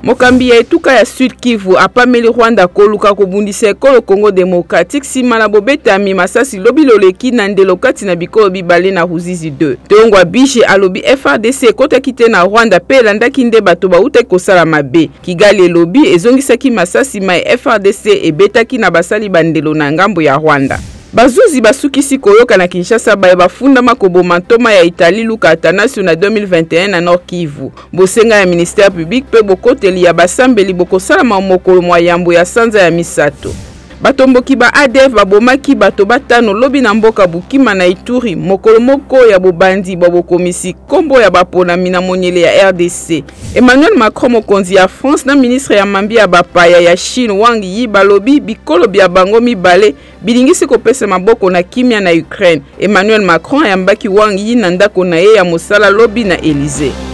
Mokambi ya etuka ya Sud Kivu apameli Rwanda koluka kobundisa ekolo Congo Démocratique sima na bobetami masasi lobi loleki na ndelo kati na bikolo bibale na Ruzizi 2. Tongwa Biche alobi FRDC ekotaki te na Rwanda pe elandaki nde bato bauta kosala mabe. Kigali elobi ezongisaki masasi mai FRDC ebetaki na basali bandelo na ngambo ya Rwanda. Bazuzi basukisi koyoka na Kinshasa baye bafundama koboma ntoma ya Itali Luka Atanasio na 2021 na Nord Kivu. Bosenga ya ministère public pe bokoteli ya basambeli bokosala mokolo mwa yambo ya sanza ya misato. Batomboki ba ADF babomaki bato batano lobi na mboka Bukima na Ituri mokolo moko ya bobandi babokomisi kombo ya baponami na monyele ya RDC. Emmanuel Macron mokonzi ya France na ministre ya mambi ya bapaya ya Chine Wang Yi balobi bikolo bya bango mibale bilingisi kopesa maboko na kimia na Ukraine. Emmanuel Macron ayambaki Wang Yi na ndako na ye ya mosala lobi na Élysée.